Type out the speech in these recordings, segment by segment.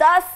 10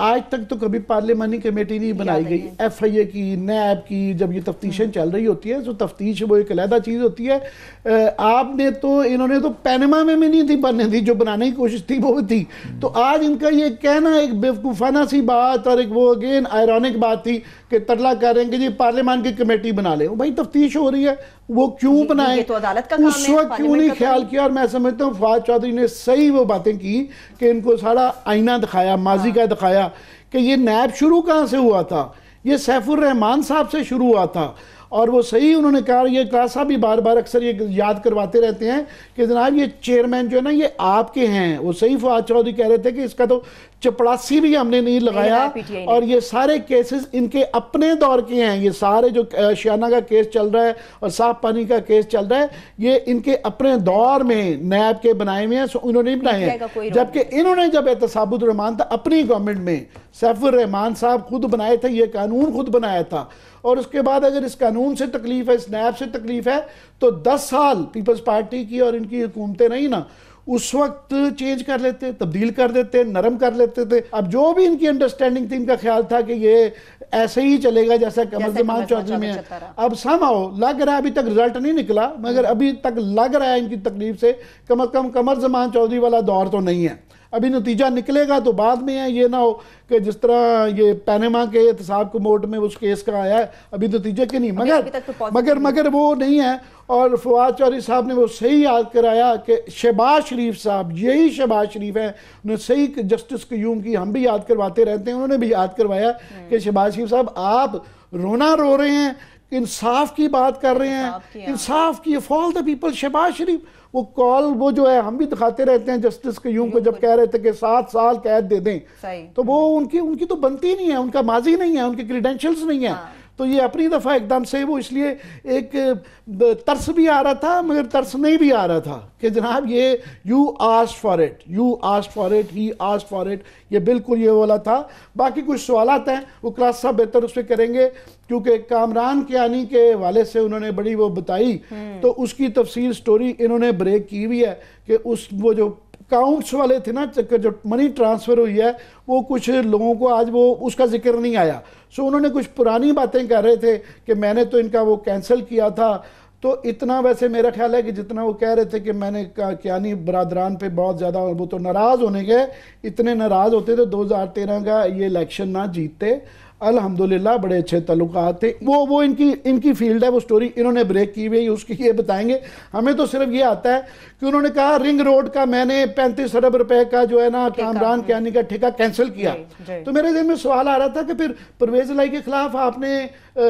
آج تک تو کبھی پارلیمانی کمیٹی نہیں بنائی گئی. ایف آئی اے کی, نیب کی جب یہ تفتیشیں چل رہی ہوتی ہیں تو تفتیش وہ ایک علیحدہ چیز ہوتی ہے. آپ نے تو انہوں نے تو پینما میں نہیں تھی بننے دی, جو بنانے کی کوشش تھی وہ تھی. تو آج ان کا یہ کہنا ایک بیوقوفانہ سی بات اور ایک وہ اگین آئرونک بات تھی کہ ترلا کر رہے ہیں کہ جی پارلیمان کی کمیٹی بنا لیں. بھائی تفتیش ہو رہی ہے, وہ کیوں بنائیں, اس وقت کیوں نہیں خیال کیا. اور میں سمجھتا ہوں فواد چودھری نے صحیح وہ باتیں کی کہ ان کو سارا آئینہ دکھایا, ماضی کا دکھایا کہ یہ نیب شروع کہاں سے ہوا تھا. یہ سیف الرحمان صاحب سے شروع ہوا تھا. اور وہ صحیح انہوں نے کہا, یہ کلاس صاحب بھی بار بار اکثر یہ یاد کرواتے رہتے ہیں کہ جناب یہ چیئرمین جو ہے نا یہ آپ کے ہیں. وہ صحیح فواد چودھری کہہ رہے تھے کہ اس کا تو چپڑاسی بھی ہم نے نہیں لگایا, اور یہ سارے کیسز ان کے اپنے دور کے ہیں. یہ سارے جو شیانہ کا کیس چل رہا ہے اور صاف پانی کا کیس چل رہا ہے, یہ ان کے اپنے دور میں نیب کے بنائے ہوئے ہیں, انہوں نے بنائے ہیں. جبکہ انہوں نے جب احتساب الرحمان تھا اپنی گورنمنٹ میں, سیف الرحمان صاحب خود بنائے تھے, یہ قانون خود بنایا تھا. اور اس کے بعد اگر اس قانون سے تکلیف ہے, اس نیب سے تکلیف ہے, تو 10 سال پیپلز پارٹی کی اور ان کی حکومتیں نہیں نا, اس وقت چینج کر لیتے, تبدیل کر دیتے, نرم کر لیتے تھے. اب جو بھی ان کی انڈرسٹینڈنگ تھی, ان کا خیال تھا کہ یہ ایسے ہی چلے گا جیسا قمر زمان چودھری میں ہے. اب سماؤ لگ رہا ہے, ابھی تک رزلٹ نہیں نکلا, مگر ابھی تک لگ رہا ہے ان کی تکلیف سے کم از کم قمر زمان چودھری والا دور تو نہیں ہے. ابھی نتیجہ نکلے گا تو بعد میں ہے, یہ نہ ہو کہ جس طرح یہ پینما کے احتساب کومورٹ میں اس کیس کا آیا ہے, ابھی نتیجے کے نہیں, مگر وہ نہیں ہے. اور فواد چودھری صاحب نے وہ صحیح یاد کرایا کہ شہباز شریف صاحب, یہی شہباز شریف ہیں, انہوں نے صحیح جسٹس قیوم کی, ہم بھی یاد کرواتے رہتے ہیں, انہوں نے بھی یاد کروایا کہ شہباز شریف صاحب آپ رونا رو رہے ہیں, انصاف کی بات کر رہے ہیں, انصاف کی فال دا پیپل. شہباز شریف وہ کال وہ جو ہے ہم بھی دکھاتے رہتے ہیں جسٹس قیوم کو, جب کہہ رہے تھے کہ 7 سال قید دے دیں, تو وہ ان کی تو بنتی نہیں ہے, ان کا ماضی نہیں ہے, ان کے کریڈینشلز نہیں ہیں. تو یہ اپنی دفعہ ایک دم سے وہ اس لیے ایک ترس بھی آ رہا تھا, مگر ترس نہیں بھی آ رہا تھا کہ جناب یہ you asked for it, he asked for it, یہ بالکل یہ والا تھا. باقی کچھ سوالات ہیں وہ کلاس صاحب بہتر اس پہ کریں گے, کیونکہ کامران کیانی کے حوالے سے انہوں نے بڑی وہ بتائی, تو اس کی تفصیل سٹوری انہوں نے بریک کی ہوئی ہے کہ وہ جو اکاؤنٹس والے تھے نا, جو منی ٹرانسفر ہوئی ہے, وہ کچھ لوگوں کو آج وہ اس کا ذکر نہیں آیا. سو انہوں نے کچھ پرانی باتیں کر رہے تھے کہ میں نے تو ان کا وہ کینسل کیا تھا. تو اتنا ویسے میرا خیال ہے کہ جتنا وہ کہہ رہے تھے کہ میں نے کیانی برادران پہ بہت زیادہ, وہ تو ناراض ہونے گئے, اتنے ناراض ہوتے تو 2013 کا یہ الیکشن نہ جیتتے. الحمدللہ بڑے اچھے تعلقات تھے. وہ ان کی فیلڈ ہے, وہ سٹوری انہوں نے بریک کی ہوئی, اس کی یہ بتائیں گے. ہمیں تو صرف یہ آتا ہے کہ انہوں نے کہا رنگ روڈ کا میں نے 35 ارب روپے کا جو ہے نا کامران کیانی کا ٹھیکہ کینسل کیا. تو میرے ذہن میں سوال آ رہا تھا کہ پھر پرویز الہی کے خلاف آپ نے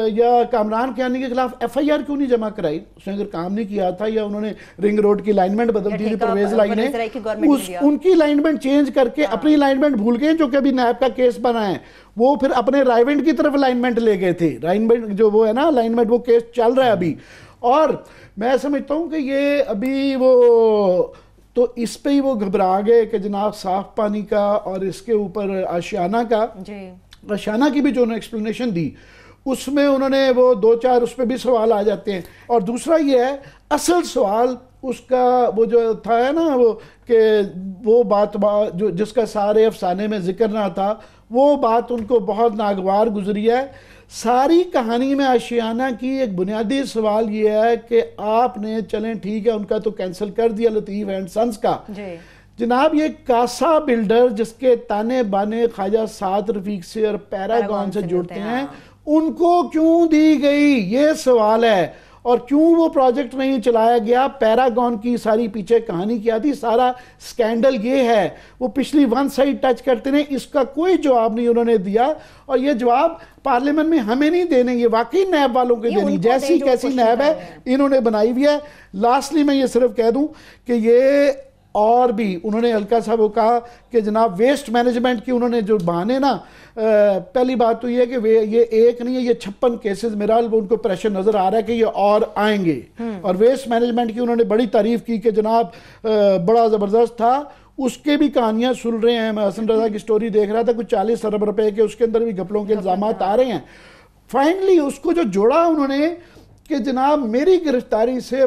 یا کامران کیانی کے خلاف ایف آئی آر کیوں نہیں جمع کرائی؟ اس نے اگر کام نہیں کیا تھا, یا انہوں نے رنگ روڈ کی لائنمنٹ بدل دی تھی پرویز الہی نے, ان کی لائنمنٹ چینج کر کے اپنی لائنمنٹ بھول گئے, جو کہ ابھی نیب کا کیس بنا ہے. وہ پھر اپنے رائیونٹ کی طرف لائنمنٹ لے گئے تھے, رائنمنٹ جو وہ ہے نا لائنمنٹ, وہ کیس چل رہا ہے ابھی. اور میں سمجھتا ہوں کہ یہ ابھی وہ تو اس پہ ہی وہ گھبرا گئے کہ جناب صاف پانی کا اور اس کے اوپر آشیانہ کا, آشیانہ کی بھی جو انہوں نے ایکسپلینیشن دی, اس میں انہوں نے وہ 2-4 اس پہ بھی سوال آ جاتے ہیں. اور دوسرا یہ ہے اصل سوال اس کا وہ جو تھا ہے نا, وہ کہ وہ بات جو جس کا سارے افسانے میں ذکر نہ تھا, وہ بات ان کو بہت ناگوار گزری ہے. ساری کہانی میں آشیانہ کی ایک بنیادی سوال یہ ہے کہ آپ نے چلیں ٹھیک ہے ان کا تو کینسل کر دیا لطیف اینڈ سنس کا, جناب یہ کاسا بلڈر جس کے تانے بانے خواجہ سعد رفیق سے اور پیراگون سے جڑتے ہیں, ان کو کیوں دی گئی, یہ سوال ہے. اور کیوں وہ پروجیکٹ نہیں چلایا گیا؟ پیراگون کی ساری پیچھے کہانی کیا تھی, سارا سکینڈل یہ ہے. وہ پچھلی 1 سائڈ ٹچ کرتے ہیں, اس کا کوئی جواب نہیں انہوں نے دیا. اور یہ جواب پارلیمنٹ میں ہمیں نہیں دینے, یہ واقعی نیب والوں کے دینی, جیسی کیسی نیب ہے انہوں نے بنائی ہوئی ہے. لاسٹلی میں یہ صرف کہہ دوں کہ یہ اور بھی انہوں نے ہلکا سا وہ کہا کہ جناب ویسٹ مینجمنٹ کی انہوں نے جو بہانے نا, پہلی بات تو یہ ہے کہ یہ ایک نہیں ہے, یہ 56 کیسز میرا ان کو پریشر نظر آ رہا ہے کہ یہ اور آئیں گے. اور ویسٹ مینجمنٹ کی انہوں نے بڑی تعریف کی کہ جناب بڑا زبردست تھا. اس کے بھی کہانیاں سن رہے ہیں, میں حسن رضا کی سٹوری دیکھ رہا تھا, کچھ 40 ارب روپے کے اس کے اندر بھی گھپلوں کے الزامات آ رہے ہیں. فائنلی اس کو جو جوڑا انہوں نے کہ جناب میری گرفتاری سے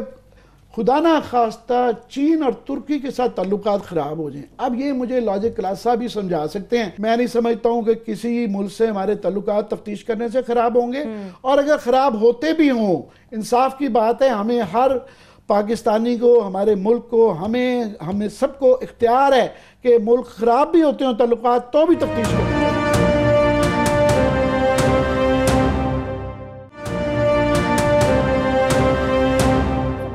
خدا نہ خواستہ چین اور ترکی کے ساتھ تعلقات خراب ہو جائیں. اب یہ مجھے لاجک کلاس صاحب بھی سمجھا سکتے ہیں. میں نہیں سمجھتا ہوں کہ کسی ملک سے ہمارے تعلقات تفتیش کرنے سے خراب ہوں گے, اور اگر خراب ہوتے بھی ہوں, انصاف کی بات ہے, ہمیں ہر پاکستانی کو, ہمارے ملک کو, ہمیں سب کو اختیار ہے کہ ملک خراب بھی ہوتے ہوں تعلقات تو بھی تفتیش کریں.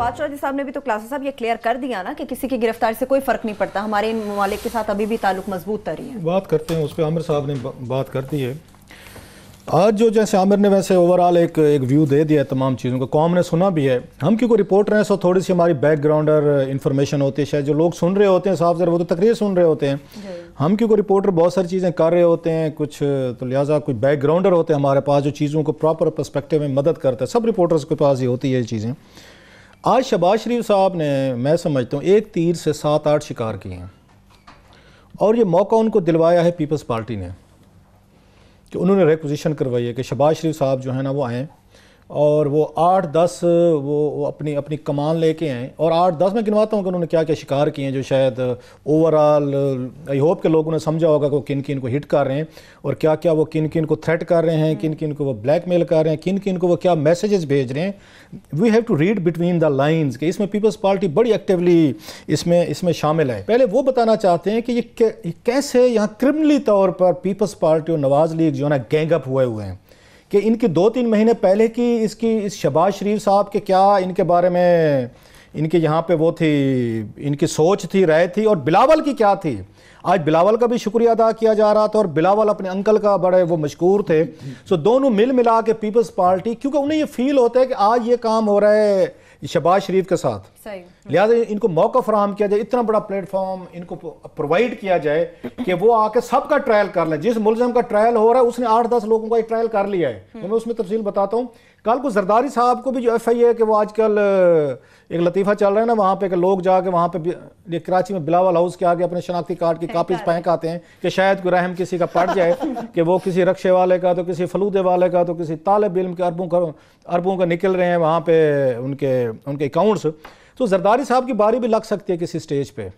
بادشاہ جی صاحب نے بھی تو کلاسز صاحب یہ کلیئر کر دیا نا کہ کسی کی گرفتاری سے کوئی فرق نہیں پڑتا, ہمارے ان ممالک کے ساتھ ابھی بھی تعلق مضبوط تر ہی ہے. بات کرتے ہیں اس پہ, عامر صاحب نے بات کر دی ہے. آج جو جیسے عامر نے ویسے اوورآل ایک ویو دے دیا ہے تمام چیزوں کا, قوم نے سنا بھی ہے. ہم کیونکہ رپورٹر ہیں سو تھوڑی سی ہماری بیک گراؤنڈر انفارمیشن ہوتی ہے, شاید جو لوگ سن رہے ہوتے ہیں صاحب ذرا وہ تو تقریر سن رہے ہوتے ہیں. ہم کیونکہ رپورٹر بہت ساری چیزیں کر رہے ہوتے ہیں کچھ, تو لہٰذا کوئی بیک گراؤنڈر ہوتے ہیں ہمارے پاس جو چیزوں کو پراپر پرسپیکٹیو میں مدد کرتا ہے. سب رپورٹرز کے پاس ہی ہوتی ہے یہ چیزیں. آج شہباز شریف صاحب نے, میں سمجھتا ہوں, ایک تیر سے 7-8 شکار کیے ہیں, اور یہ موقع ان کو دلوایا ہے پیپلز پارٹی نے کہ انہوں نے ریکوزیشن کروائی ہے کہ شہباز شریف صاحب جو ہیں نا وہ آئیں اور وہ 8-10 وہ اپنی کمان لے کے آئیں, اور 8-10 میں گنواتا ہوں کہ انہوں نے کیا کیا شکار کیے ہیں جو شاید اوورآل آئی ہوپ کہ لوگوں نے سمجھا ہوگا کہ وہ کن کن کو ہٹ کر رہے ہیں, اور کیا کیا وہ کن کن کو تھریٹ کر رہے ہیں, کن کن کو وہ بلیک میل کر رہے ہیں, کن کن کو وہ کیا میسیجز بھیج رہے ہیں. We have to read between the lines کہ اس میں پیپلز پارٹی بڑی ایکٹیولی اس میں شامل ہے. پہلے وہ بتانا چاہتے ہیں کہ یہ کیسے یہاں کرمنلی طور پر پیپلز پارٹی اور نواز لیگ جو ہے نا گینگ اپ ہوئے ہیں, کہ ان کی 2-3 مہینے پہلے کی اس شہباز شریف صاحب کے کیا ان کے بارے میں ان کے یہاں پہ وہ تھی, ان کی سوچ تھی, رائے تھی, اور بلاول کی کیا تھی. آج بلاول کا بھی شکریہ ادا کیا جا رہا تھا, اور بلاول اپنے انکل کا بڑے وہ مشکور تھے. سو دونوں ملا کے پیپلز پارٹی, کیونکہ انہیں یہ فیل ہوتا ہے کہ آج یہ کام ہو رہا ہے شہباز شریف کے ساتھ, لہٰذا ان کو موقع فراہم کیا جائے, اتنا بڑا پلیٹ فارم ان کو پرووائڈ کیا جائے کہ وہ آ کے سب کا ٹرائل کر لیں. جس ملزم کا ٹرائل ہو رہا ہے اس نے 8-10 لوگوں کا ٹرائل کر لیا ہے. تو میں اس میں تفصیل بتاتا ہوں. کل کو زرداری صاحب کو بھی جو ایف آئی اے کہ وہ آج کل ایک لطیفہ چل رہا ہے نا وہاں پہ کہ لوگ جا کے وہاں پہ کراچی میں بلاول ہاؤس کے آگے اپنے شناختی کارڈ کی کاپیز پھینک آتے ہیں کہ شاید کوئی رحم کسی کا پڑ جائے کہ وہ کسی رکشے والے کا, تو کسی فلودے والے کا, تو کسی طالب علم کے اربوں کا نکل رہے ہیں وہاں پہ ان کے اکاؤنٹس. تو زرداری صاحب کی باری بھی لگ سکتی ہے کسی سٹیج پہ.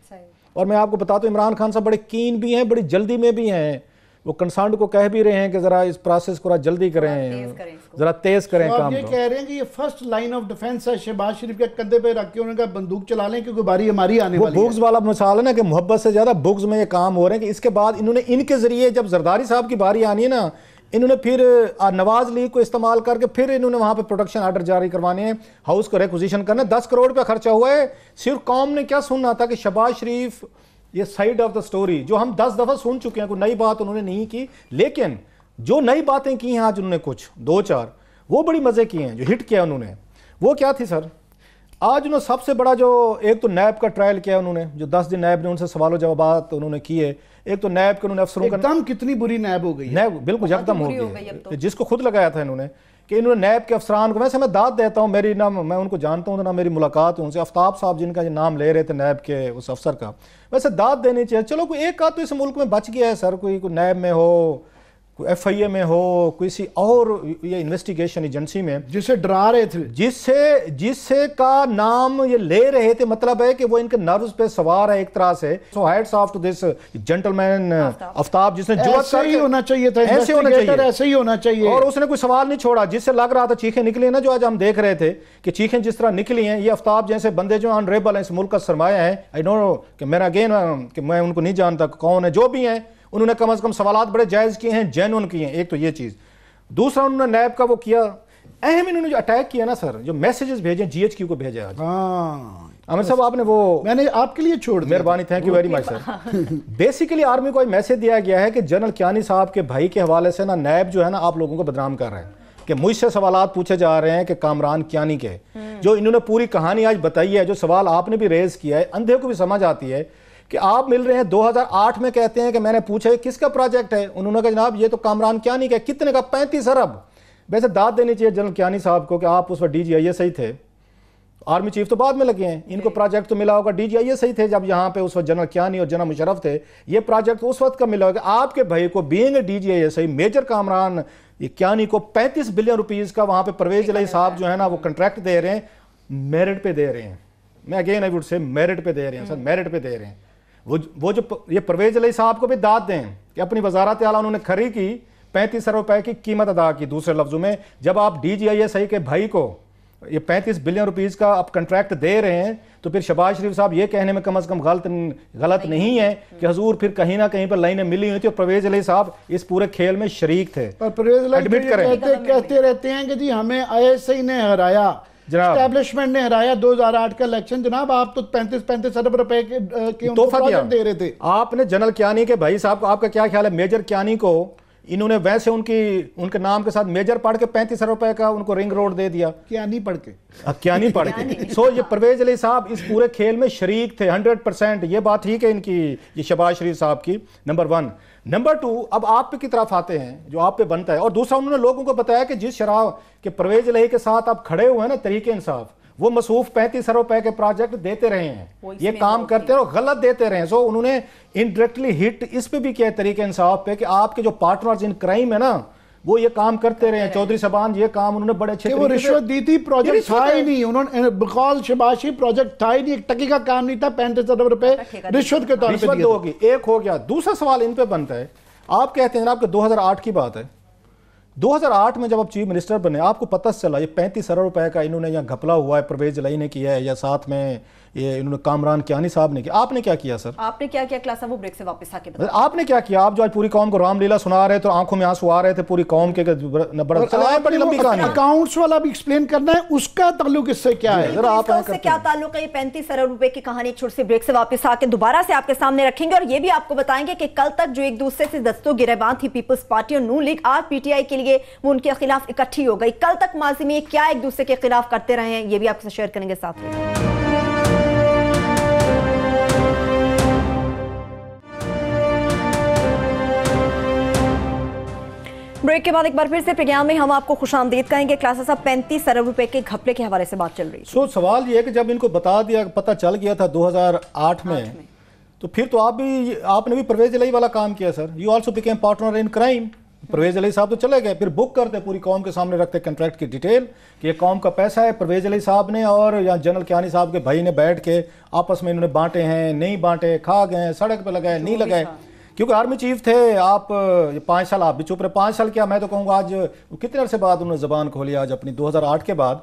اور میں آپ کو بتاتا ہوں عمران خان صاحب بڑے کین بھی ہیں, بڑی جلدی میں بھی ہیں. وہ کنسرنڈ کو کہہ بھی رہے ہیں کہ ذرا اس پروسیس کو جلدی کریں, ذرا تیز کریں کام. یہ کہہ رہے ہیں کہ یہ فرسٹ لائن آف ڈیفنس ہے شہباز شریف کے کندھے پہ رکھ کے انہوں نے کہا بندوق چلا لیں کیونکہ باری ہماری آنے والی ہے. وہ بغض والا مثال ہے نا کہ محبت سے زیادہ بغض میں یہ کام ہو رہے ہیں. کہ اس کے بعد انہوں نے ان کے ذریعے جب زرداری صاحب کی باری آنی ہے نا, انہوں نے پھر نواز لیگ کو استعمال کر کے پھر انہوں نے وہاں پہ پروٹیکشن آرڈر جاری کروانے ہیں, ہاؤس کو ریکوزیشن کرنا. 10 کروڑ پہ خرچہ ہوا ہے. صرف قوم نے کیا سننا تھا کہ شہباز شریف یہ سائیڈ آف دا سٹوری جو ہم 10 دفعہ سن چکے ہیں, کوئی نئی بات انہوں نے نہیں کی, لیکن جو نئی باتیں کی ہیں آج انہوں نے کچھ 2-4 وہ بڑی مزے کی ہیں جو ہٹ کیا انہوں نے. وہ کیا تھی سر؟ آج انہوں نے سب سے بڑا جو ایک تو نیب کا ٹرائل کیا انہوں نے, جو 10 دن نیب نے ان سے سوال و جوابات انہوں نے کیے. ایک تو نیب کے انہوں نے افسروں کا ایک کتنی بری نیب ہو گئی, نیب بالکل یکدم ہو گئی, جس کو خود لگایا تھا انہوں نے کہ انہوں نے نیب کے افسران کو, ویسے میں داد دیتا ہوں, میری نہ میں ان کو جانتا ہوں نہ میری ملاقات ان سے. آفتاب صاحب جن کا نام لے رہے تھے نیب کے اس افسر کا, ویسے داد دینی چاہیے. چلو کوئی ایک آدھ تو اس ملک میں بچ گیا ہے سر, کوئی نیب میں ہو, کوئی ایف آئی اے میں ہو, کسی اور یہ انویسٹیگیشن ایجنسی میں جسے ڈرا رہے تھے, جس سے کا نام یہ لے رہے تھے, مطلب ہے کہ وہ ان کے نروز پہ سوار ہے ایک طرح سے. So hats off to this gentleman Aftab, جس نے جرأت کر کے ہونا چاہیے تھا, ایسے ہی ہونا چاہیے, اور اس نے کوئی سوال نہیں چھوڑا. جس سے لگ رہا تھا چیخیں نکلی نا جو آج ہم دیکھ رہے تھے کہ چیخیں جس طرح نکلی ہیں, یہ آفتاب جیسے بندے جو آنریبل ہیں اس ملک کا سرمایہ ہیں. آئی ڈونٹ نو کہ میرا اگین کہ میں ان کو نہیں جانتا کون ہے, جو بھی ہیں انہوں نے کم از کم سوالات بڑے جائز کیے ہیں, جینون کیے ہیں. ایک تو یہ چیز. دوسرا انہوں نے نیب کا وہ کیا, اہم انہوں نے جو اٹیک کیا نا سر, جو میسیجز بھیجے جی ایچ کیو کو بھیجے آج. عامر صاحب آپ نے وہ میں نے آپ کے لیے چھوڑ دیا, مہربانی, thank you very much sir. Basically army کو ایک میسیج دیا گیا ہے کہ جنرل کیانی صاحب کے بھائی کے حوالے سے نا نیب جو ہے نا آپ لوگوں کو بدنام کر رہے ہیں کہ مجھ سے سوالات پوچھے جا رہے ہیں کہ کامران کیانی کے, جو انہوں نے پوری کہانی آج بتائی ہے, جو سوال آپ نے بھی ریز کیا ہے, اندھے کو بھی سمجھ آتی ہے کہ آپ مل رہے ہیں 2008 میں, کہتے ہیں کہ میں نے پوچھا کس کا پروجیکٹ ہے, انہوں نے کہا جناب یہ تو کامران کیانی کا. کتنے کا؟ 35 ارب. ویسے داد دینی چاہیے جنرل کیانی صاحب کو کہ آپ اس وقت ڈی جی آئی ایس ہی تھے, آرمی چیف تو بعد میں لگے ہیں, ان کو پروجیکٹ تو ملا ہوگا ڈی جی آئی ایس ہی تھے جب یہاں پہ اس وقت جنرل کیانی اور جنرل مشرف تھے. یہ پروجیکٹ اس وقت کا ملا ہوگا. آپ کے بھائی کو being D G I S I major Kamran یہ کیانی کو 35 بلین روپیز کا وہاں پہ پرویز علیہ صاحب جو ہے نا وہ کنٹریکٹ دے رہے ہیں, میرٹ پہ دے رہے ہیں. میں again I would say merit پہ دے رہے ہیں سر, میرٹ پہ دے رہے ہیں. وہ جو یہ پرویز علیہ صاحب کو بھی داد دیں کہ اپنی وزارت اعلیٰ انہوں نے کھڑی کی 35 روپے کی قیمت ادا کی. دوسرے لفظوں میں جب آپ DGISI کے بھائی کو یہ 35 بلین روپیز کا آپ کنٹریکٹ دے رہے ہیں تو پھر شہباز شریف صاحب یہ کہنے میں کم از کم غلط نہیں ہے کہ حضور پھر کہیں نہ کہیں پر لائنیں ملی ہوئی تھی اور پرویز علیہ صاحب اس پورے کھیل میں شریک تھے. اور پرویز علیہ کہتے رہتے ہیں کہ جی ہمیں ISI نے ہرایا, اسٹیبلشمنٹ نے ہرایا 2008 کا الیکشن. جناب آپ تو 35 ارب روپے کے پروجیکٹ دے رہے تھے. آپ نے جنرل کیانی کے بھائی صاحب کو, آپ کا کیا خیال ہے میجر کیانی کو انہوں نے ویسے ان کے نام کے ساتھ میجر پڑھ کے 35 روپے کا ان کو رنگ روڈ دے دیا, کیانی پڑھ کے کیانی پڑھ کے. سو یہ پرویز علیہ صاحب اس پورے کھیل میں شریک تھے 100%. یہ بات ٹھیک ہے ان کی, یہ شہباز شریف صاحب کی, نمبر 1. نمبر 2, اب آپ پہ کی طرف آتے ہیں جو آپ پہ بنتا ہے. اور دوسرا انہوں نے لوگوں کو بتایا کہ جس شرح کہ پرویز علیہ کے ساتھ آپ کھڑے ہوئے ہیں نا تحریک انصاف, وہ مصروف 35 روپے کے پروجیکٹ دیتے رہے ہیں, یہ کام کرتے رہے اور غلط دیتے رہے ہیں. سو انہوں نے انڈائریکٹلی ہٹ اس پہ بھی کیا تحریک انصاف پہ کہ آپ کے جو پارٹنرز ان کرائم ہے نا وہ یہ کام کرتے رہے ہیں. چودھری صاحبان یہ کام انہوں نے بڑے اچھے وہ رشوت دی تھی, پروجیکٹ تھا ہی نہیں. انہوں نے بقول شہباز شریف پروجیکٹ تھا ہی نہیں, 1 ٹکی کا کام نہیں تھا. 35 ارب روپے رشوت کے طور پہ ہوگی. ایک ہو گیا. دوسرا سوال ان پہ بنتا ہے, آپ کہتے ہیں جناب کہ 2008 کی بات ہے, 2008 میں جب آپ چیف منسٹر بنے آپ کو پتہ چلا یہ 35 ارب روپے کا انہوں نے یہاں گھپلا ہوا ہے, پرویز علیہ نے کیا ہے یا ساتھ میں یہ انہوں نے کامران کیانی صاححب نے کیا. آپ نے کیا کیا سر؟ آپ نے کیا کیا کلاس وہ بریک سے واپس آ کے آپ نے کیا کیا؟ آپ جو آج پوری قوم کو رام لیلا سنا رہے تھے, آنکھوں میں آنسو آ رہے تھے پوری قوم کے, بڑی لمبی کہانی. اکاؤنٹس والا بھی ایکسپلین کرنا ہے, اس کا تعلق اس سے کیا ہے؟ اس سے کیا تعلق ہے؟ یہ 35 ارب روپے کی کہانی ایک چھوٹی سی بریک سے واپس آ کے دوبارہ سے آپ کے سامنے رکھیں گے, اور یہ بھی آپ کو بتائیں گے کہ کل تک جو ایک دوسرے سے دستوں گریباں تھی پیپلز پارٹی اور نون لیگ, آج PTI کے لیے وہ ان کے خلاف اکٹھی ہو گئی. کل تک ماضی میں کیا ایک دوسرے کے خلاف کرتے رہے ہیں, یہ بھی آپ سے شیئر کریں گے ساتھ میں. بریک کے بعد ایک بار پھر سے پروگرام میں ہم آپ کو خوش آمدید کہیں گے. کلاسز صاحب 35 ارب روپے کے گھپلے کے حوالے سے بات چل رہی ہے. سوال یہ ہے کہ جب ان کو بتا دیا, پتہ چل گیا تھا 2008 میں, تو پھر تو آپ نے بھی پرویز علیہ والا کام کیا sir. You also became partner in crime. Parvez Elahi صاحب تو چلے گئے, پھر بک کرتے پوری قوم کے سامنے رکھتے کنٹریکٹ کی ڈیٹیل کہ یہ قوم کا پیسہ ہے, پرویز علیہ صاحب نے اور یا جنرل کیانی صاحب کے بھائی نے بیٹھ کے آپس میں انہوں نے بانٹے ہیں, نہیں بانٹے, کھا گئے, سڑک پہ لگائے, نہیں لگائے. کیونکہ آرمی چیف تھے آپ, 5 سال آپ بھی چپ رہے. 5 سال کیا, میں تو کہوں گا آج کتنے عرصے بعد انہوں نے زبان کھولی, آج اپنی 2008 کے بعد,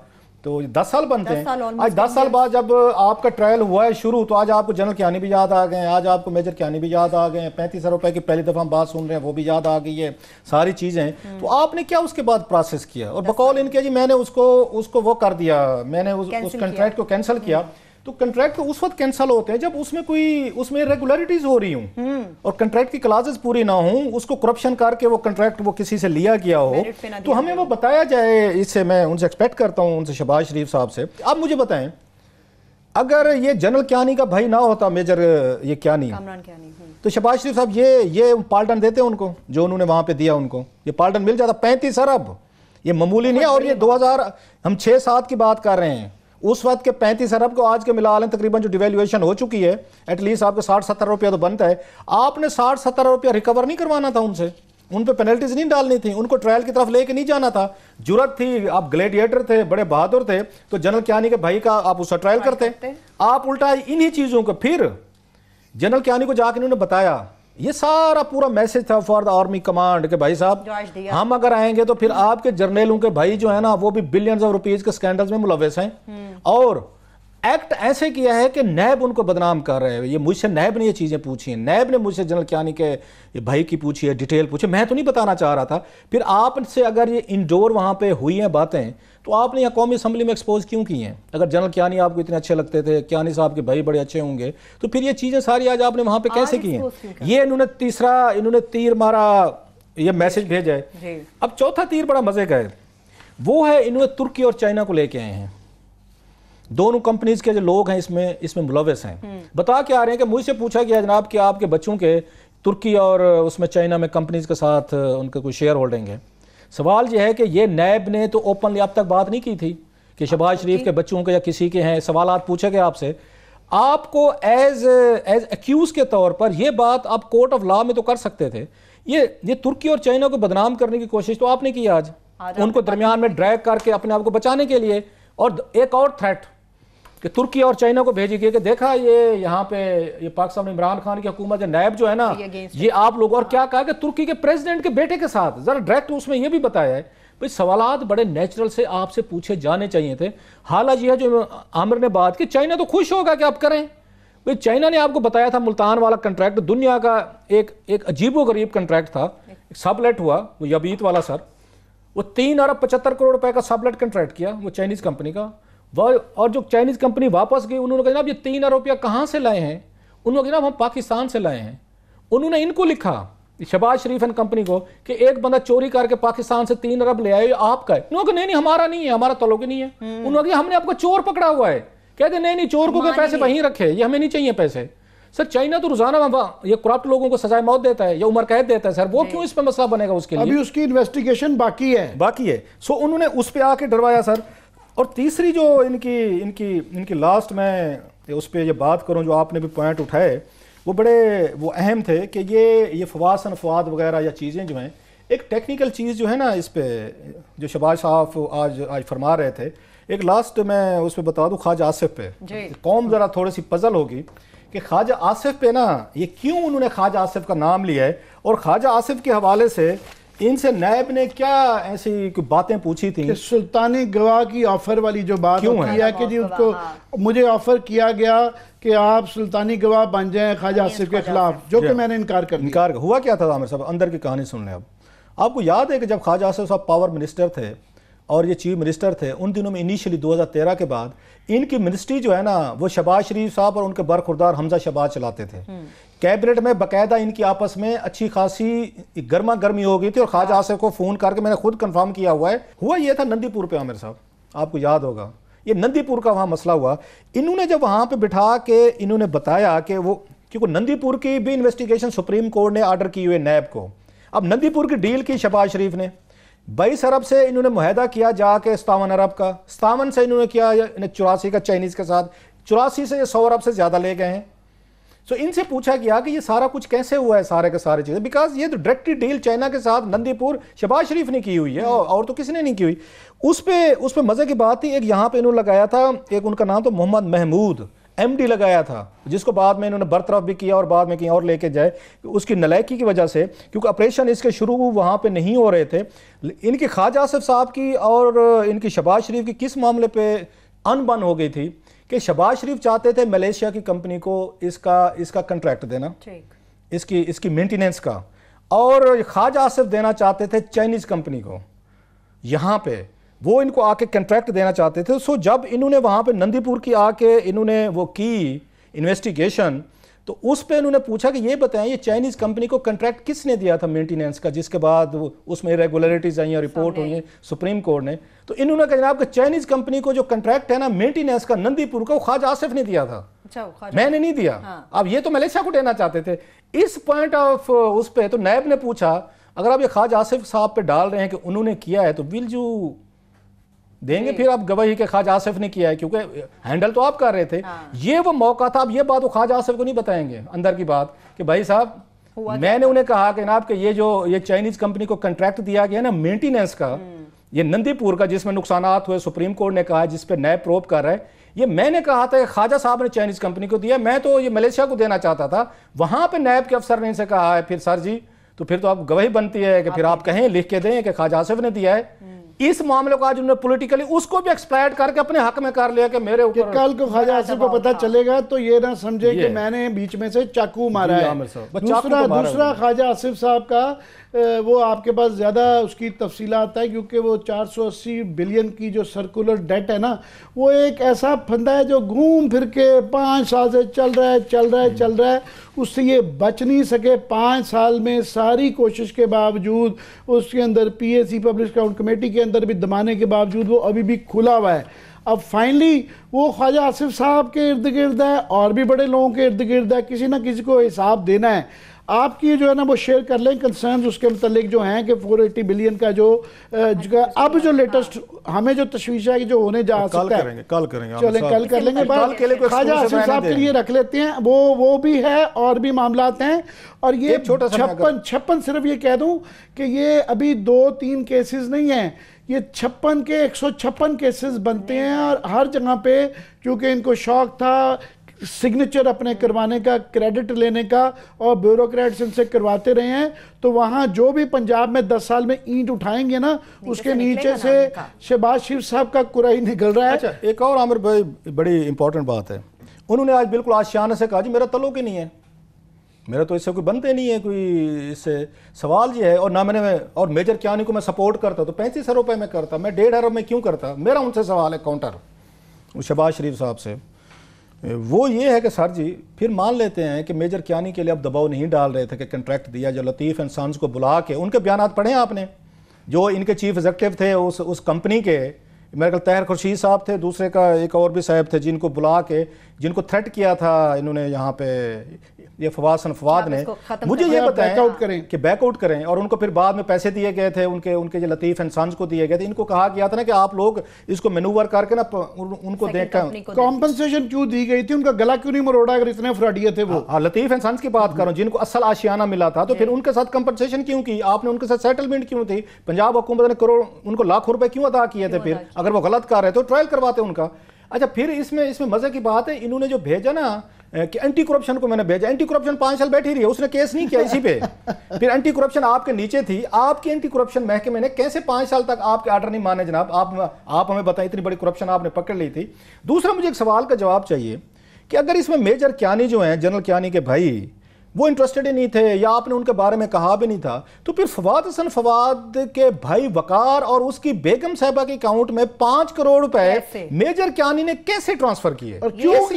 تو 10 سال بنتے ہیں. آج 10 سال بعد جب آپ کا ٹرائل ہوا ہے شروع, تو آج آپ کو جنرل کیانی بھی یاد آ گئے ہیں, آج آپ کو میجر کیانی بھی یاد آ گئے ہیں, 35 روپے کی پہلی دفعہ ہم بات سن رہے ہیں وہ بھی یاد آ گئی ہے, ساری چیزیں. تو آپ نے کیا اس کے بعد پروسیس کیا, اور بقول ان کے جی میں نے اس کو وہ کر دیا, میں نے اس کنٹریکٹ کو کینسل کیا. تو کنٹریکٹ تو اس وقت کینسل ہوتے ہیں جب اس میں ریگولیرٹیز ہو رہی ہوں اور کنٹریکٹ کی کلازز پوری نہ ہوں, اس کو کرپشن کر کے وہ کنٹریکٹ وہ کسی سے لیا گیا ہو, تو ہمیں وہ بتایا جائے. اس سے میں ان سے ایکسپیکٹ کرتا ہوں, ان سے شہباز شریف صاحب سے. اب مجھے بتائیں, اگر یہ جنرل کیانی کا بھائی نہ ہوتا, میجر یہ کیانی, تو شہباز شریف صاحب یہ پالٹن دیتے ان کو جو انہوں نے وہاں پہ دیا, ان کو یہ پالٹن مل جاتا. 35 ارب یہ معمولی نہیں ہے. اور یہ 2000 ہم 6-7 کی بات کر رہے ہیں, اس وقت کے 35 ارب کو آج کے ملا لیں تقریباً جو ڈیویلیویشن ہو چکی ہے, ایٹ لیسٹ آپ کے 60-70 روپیہ تو بنتا ہے. آپ نے 60-70 روپیہ ریکور نہیں کروانا تھا ان سے, ان پہ پینلٹیز نہیں ڈالنی تھی, ان کو ٹرائل کی طرف لے کے نہیں جانا تھا. جرت تھی, آپ گلیڈیٹر تھے, بڑے بہادر تھے, تو جنرل کیانی کے بھائی کا آپ اس کا ٹرائل کرتے. آپ الٹا انہی چیزوں کو پھر جنرل کیانی کو جا کے انہوں نے بتایا, یہ سارا پورا میسج تھا فار دا آرمی کمانڈ کہ بھائی صاحب ہم اگر آئیں گے تو پھر آپ کے جرنیلوں کے بھائی جو ہے نا وہ بھی بلینز آف روپیز کے سکینڈلز میں ملوث ہیں, اور ایکٹ ایسے کیا ہے کہ نیب ان کو بدنام کر رہے ہیں. یہ مجھ سے نیب نے یہ چیزیں پوچھی ہیں, نیب نے مجھ سے جنرل کیانی کے بھائی کی پوچھی ہے, ڈیٹیل پوچھی, میں تو نہیں بتانا چاہ رہا تھا. پھر آپ سے اگر یہ انڈور وہاں پہ ہوئی ہیں باتیں, تو آپ نے یہاں قومی اسمبلی میں ایکسپوز کیوں کی ہیں؟ اگر جنرل کیانی آپ کو اتنے اچھے لگتے تھے, کیانی صاحب کے بھائی بڑے اچھے ہوں گے, تو پھر یہ چیزیں ساری آج آپ نے وہاں پہ کیسے کی ہیں؟ یہ انہوں نے تیر مارا, یہ میسج بھیجا ہے. اب چوتھا تیر بڑا مزے کا ہے, وہ ہے انہوں نے ترکی اور چائنا کو لے کے آئے ہیں. دونوں کمپنیز کے جو لوگ ہیں اس میں ملوث ہیں. بتا کے آ رہے ہیں کہ مجھ سے پوچھا گیا جناب کہ آپ کے بچوں کے ترکی اور اس میں چائنا میں کمپنیز کے ساتھ ان کا کوئی شیئر ہولڈنگ ہے. سوال یہ ہے کہ یہ نیب نے تو اوپنلی اب تک بات نہیں کی تھی کہ شہباز شریف کے بچوں کے یا کسی کے ہیں. سوالات پوچھے گئے آپ سے, آپ کو ایز ایکیوز کے طور پر یہ بات آپ کورٹ آف لا میں تو کر سکتے تھے. یہ ترکی اور چائنا کو بدنام کرنے کی کوشش تو آپ نے کی آج ان کو درمیان میں ڈریگ کر کے اپنے آپ کو بچانے کے لیے. اور ایک اور تھریٹ, کہ ترکی اور چائنا کو بھیجی گئی کہ دیکھا یہ یہاں پہ یہ پاکستان میں عمران خان کی حکومت نیب جو ہے نا یہ آپ لوگ، اور کیا کہا کہ ترکی کے پریزیڈنٹ کے بیٹے کے ساتھ، ذرا ڈائریکٹ اس میں یہ بھی بتایا ہے بھئی سوالات بڑے نیچرل سے آپ سے پوچھے جانے چاہیے تھے۔ حالانکہ یہ ہے جو عامر نے بات کی، چائنا تو خوش ہوگا کہ آپ کریں، بھئی چائنا نے آپ کو بتایا تھا ملتان والا کنٹریکٹ دنیا کا ایک عجیب و غریب کنٹریکٹ تھا، سب لیٹ ہوا وہ یبیت والا سر، وہ 3 ارب 75 کروڑ روپے کا سب لیٹ کنٹریکٹ کیا وہ چائنیز کمپنی کا، اور جو چائنیز کمپنی واپس گئی انہوں نے کہا جناب یہ 3 ارب روپیہ کہاں سے لائے ہیں؟ انہوں نے کہا جناب ہم پاکستان سے لائے ہیں۔ انہوں نے ان کو لکھا شہباز شریف اینڈ کمپنی کو کہ ایک بندہ چوری کر کے پاکستان سے 3 ارب لے آئے، آپ کا ہے؟ انہوں نے کہا نہیں ہمارا نہیں ہے، ہمارا تعلق ہی نہیں ہے۔ انہوں نے کہا ہم نے آپ کو چور پکڑا ہوا ہے، کہتے نہیں چور کو پیسے وہیں رکھے، یہ ہمیں نہیں چاہیے پیسے۔ سر چائنا تو روزانہ یہ کرپٹ لوگوں کو سزائے موت دیتا ہے یا عمر قید دیتا ہے سر، وہ کیوں اس پہ مسئلہ بنے گا اس کے لیے؟ ابھی اس کی انویسٹیگیشن باقی ہے۔ سو انہوں نے اس پہ آ کے ڈروایا سر۔ اور تیسری جو ان کی لاسٹ میں اس پہ یہ بات کروں جو آپ نے بھی پوائنٹ اٹھائے وہ وہ اہم تھے کہ یہ فواسن فواد وغیرہ یا چیزیں جو ہیں، ایک ٹیکنیکل چیز جو ہے نا اس پہ جو شہباز صاحب آج فرما رہے تھے، ایک لاسٹ میں اس پہ بتا دوں خواجہ آصف پہ قوم ذرا تھوڑی سی پزل ہوگی کہ خواجہ آصف پہ نا یہ کیوں انہوں نے خواجہ آصف کا نام لیا ہے، اور خواجہ آصف کے حوالے سے ان سے نیب نے کیا ایسی باتیں پوچھی تھیں کہ سلطانی گواہ کی آفر والی جو بات ہوتی ہے کہ جی اس کو مجھے آفر کیا گیا کہ آپ سلطانی گواہ بن جائیں خواجہ آصف کے خلاف، جو کہ میں نے انکار کر دیا۔ ہوا کیا تھا عامر صاحب، اندر کی کہانی سن لیں۔ اب آپ کو یاد ہے کہ جب خواجہ آصف صاحب پاور منسٹر تھے اور یہ چیف منسٹر تھے، ان دنوں میں انیشلی 2013 کے بعد ان کی منسٹری جو ہے نا وہ شہباز شریف صاحب اور ان کے برخوردار حمزہ شہباز چلاتے تھے۔ کیبنٹ میں باقاعدہ ان کی آپس میں اچھی خاصی گرما گرمی ہو گئی تھی، اور خواجہ آصف کو فون کر کے میں نے خود کنفرم کیا ہوا ہے۔ ہوا یہ تھا نندی پور پہ عامر صاحب، آپ کو یاد ہوگا یہ نندی پور کا وہاں مسئلہ ہوا۔ انہوں نے جب وہاں پہ بٹھا کے انہوں نے بتایا کہ وہ کیونکہ نندی پور کی بھی انویسٹیگیشن سپریم کورٹ نے آرڈر کی ہوئے نیب کو، اب نندی پور کی ڈیل کی شہباز شریف نے 22 ارب سے انہوں نے معاہدہ کیا جا کے 57 ارب کا، 57 سے انہوں نے کیا 84 کا چائنیز کے ساتھ، 84 سے یہ 100 ارب سے زیادہ لے گئے ہیں۔ سو ان سے پوچھا گیا کہ یہ سارا کچھ کیسے ہوا ہے سارے کے سارے چیزیں، بیکاز یہ تو ڈائریکٹلی ڈیل چائنا کے ساتھ نندی پور شہباز شریف نے کی ہوئی ہے اور تو کسی نے نہیں کی ہوئی۔ اس پہ مزے کی بات تھی، ایک یہاں پہ انہوں نے لگایا تھا، ایک ان کا نام تو محمد محمود MD لگایا تھا، جس کو بعد میں انہوں نے برطرف بھی کیا اور بعد میں کہیں اور لے کے جائے اس کی نلائکی کی وجہ سے، کیونکہ آپریشن اس کے شروع وہاں پہ نہیں ہو رہے تھے۔ ان کی خواجہ آصف صاحب کی اور ان کی شہباز شریف کی کس معاملے پہ ان بن ہو گئی تھی کہ شہباز شریف چاہتے تھے ملیشیا کی کمپنی کو اس کا کنٹریکٹ دینا، اس کی مینٹیننس کا، اور خواجہ آصف دینا چاہتے تھے چائنیز کمپنی کو، یہاں پہ وہ ان کو آ کے کنٹریکٹ دینا چاہتے تھے۔ سو جب انہوں نے وہاں پہ نندی پور کی آ کے انہوں نے وہ کی انویسٹیگیشن، تو اس پہ انہوں نے پوچھا کہ یہ بتائیں یہ چائنیز کمپنی کو کنٹریکٹ کس نے دیا تھا مینٹیننس کا، جس کے بعد اس میں ریگولیرٹیز آئیں اور رپورٹ ہوئی ہیں سپریم کورٹ نے، تو انہوں نے کہا جناب کہ چائنیز کمپنی کو جو کنٹریکٹ ہے نا مینٹیننس کا نندی پور کا، وہ خواجہ آصف نے دیا تھا، میں نے نہیں دیا۔ اب یہ تو ملیشیا کو دینا چاہتے تھے۔ اس پوائنٹ آف اس پہ تو نیب نے پوچھا اگر آپ یہ خواجہ آصف صاحب پہ ڈال رہے ہیں کہ انہوں نے کیا ہے تو ول جو دیں گے پھر آپ گواہی کے خواجہ آصف نے کیا ہے، کیونکہ ہینڈل تو آپ کر رہے تھے۔ یہ وہ موقع تھا، اب یہ بات وہ خواجہ آصف کو نہیں بتائیں گے اندر کی بات کہ بھائی صاحب میں نے انہیں کہا کہ جناب کہ یہ چائنیز کمپنی کو کنٹریکٹ دیا گیا نا مینٹیننس کا، یہ نندی پور کا جس میں نقصانات ہوئے سپریم کورٹ نے کہا جس پہ نیب پروب کر رہا ہے، یہ میں نے کہا تھا کہ خواجہ صاحب نے چائنیز کمپنی کو دیا، میں تو یہ ملیشیا کو دینا چاہتا تھا۔ وہاں پہ نیب کے افسر نے ان سے کہا ہے پھر سر جی تو پھر تو آپ گواہی بنتی ہے کہ پھر آپ کہیں لکھ کے دیں کہ خواجہ آصف نے دیا ہے۔ اس معاملے کو آج انہوں نے پولیٹیکلی اس کو بھی ایکسپلائٹ کر کے اپنے حق میں کر لیا کہ میرے اوپر کل کو خواجہ آصف کو پتہ چلے گا تو یہ نہ سمجھے کہ میں نے بیچ میں سے چاقو مارا ہے۔ دوسرا خواجہ آصف صاحب کا وہ آپ کے پاس زیادہ اس کی تفصیلات ہے، کیونکہ وہ 480 بلین کی جو سرکولر ڈیٹ ہے نا، وہ ایک ایسا پھندا ہے جو گھوم پھر کے 5 سال سے چل رہا ہے، اس سے یہ بچ نہیں سکے۔ 5 سال میں ساری کوشش کے باوجود اس کے اندر PAC پبلک اکاؤنٹ کمیٹی کے اندر بھی دمانے کے باوجود وہ ابھی بھی کھلا ہوا ہے۔ اب فائنلی وہ خواجہ آصف صاحب کے ارد گرد ہے اور بھی بڑے لوگوں کے ارد گرد ہے، کسی نہ کسی کو حساب دینا ہے۔ آپ کی جو ہے نا وہ شیئر کر لیں کنسرنز اس کے متعلق جو ہیں کہ 480 بلین کا جو اب جو لیٹسٹ ہمیں جو تشویش ہے جو ہونے جا سکتا ہے کل کریں گے چلیں کل کر لیں گے خواجہ حسن صاحب کے لیے رکھ لیتے ہیں وہ بھی ہے اور بھی معاملات ہیں. اور یہ 56 صرف یہ کہہ دوں کہ یہ ابھی 2-3 کیسز نہیں ہیں, یہ 56 کے 156 کیسز بنتے ہیں. اور ہر جگہ پہ کیونکہ ان کو شوق تھا سگنیچر اپنے کروانے کا, کریڈٹ لینے کا, اور بیوروکریٹس ان سے کرواتے رہے ہیں, تو وہاں جو بھی پنجاب میں 10 سال میں اینٹ اٹھائیں گے نا اس کے نیچے سے شہباز شریف صاحب کا کرا ہی نکل رہا ہے. اچھا ایک اور عامر بھائی بڑی امپورٹنٹ بات ہے, انہوں نے آج بالکل آشیانہ سے کہا جی میرا تعلق ہی نہیں ہے, میرا تو اس سے کوئی بنتے نہیں ہے کوئی, اس سے سوال یہ ہے. اور نہ میں نے اور میجر کیانی کو میں سپورٹ کرتا تو 35 روپے میں کرتا, میں 1.5 ارب میں کیوں کرتا. میرا ان سے سوال ہے کاؤنٹر شہباز شریف صاحب سے, وہ یہ ہے کہ سر جی پھر مان لیتے ہیں کہ میجر کیانی کے لیے اب دباؤ نہیں ڈال رہے تھے کہ کنٹریکٹ دیا, جو لطیف اینڈ سنز کو بلا کے ان کے بیانات پڑھیں آپ نے, جو ان کے چیف ایگزیکٹو تھے اس کمپنی کے, میرے خیال طاہر خورشید صاحب تھے, دوسرے کا ایک اور بھی صاحب تھے, جن کو بلا کے جن کو تھریٹ کیا تھا انہوں نے یہاں پہ یہ فواد نے, مجھے یہ بتائیں کہ بیک آؤٹ کریں, اور ان کو پھر بعد میں پیسے دیے گئے تھے ان کے جو لطیف اینڈ سنز کو دیے گئے تھے. ان کو کہا گیا تھا نا کہ آپ لوگ اس کو مینوور کر کے نا ان کو دیکھ کر کمپنسیشن کیوں دی گئی تھی, ان کا گلا کیوں نہیں مروڑا اگر اتنے فراڈیے تھے وہ. ہاں لطیف اینڈ سنز کی بات کروں جن کو اصل آشیانہ ملا تھا, تو پھر ان کے ساتھ کمپنسیشن کیوں کی آپ نے, ان کے ساتھ سیٹلمنٹ کیوں تھی, پنجاب حکومت نے کروڑ ان کو لاکھ روپے کیوں ادا کیے تھے, پھر اگر وہ غلط کر رہے تو ٹرائل کرواتے ان کا. اچھا پھر اس میں مزے کی بات ہے, انہوں نے جو بھیجا نا کہ اینٹی کرپشن کو میں نے بھیجا, اینٹی کرپشن 5 سال بیٹھی رہی ہے, اس نے کیس نہیں کیا اسی پہ. پھر اینٹی کرپشن آپ کے نیچے تھی, آپ کی اینٹی کرپشن محکمے نے کیسے 5 سال تک آپ کے آرڈر نہیں مانے جناب, آپ ہمیں بتائیں اتنی بڑی کرپشن آپ نے پکڑ لی تھی. دوسرا مجھے ایک سوال کا جواب چاہیے کہ اگر اس میں میجر کیانی جو ہیں جنرل کیانی کے بھائی وہ انٹرسٹڈ ہی نہیں تھے یا آپ نے ان کے بارے میں کہا بھی نہیں تھا, تو پھر فواد حسن فواد کے بھائی وقار اور اس کی بیگم صاحبہ کے اکاؤنٹ میں 5 کروڑ روپے میجر کیانی نے کیسے ٹرانسفر کیے اور کیوں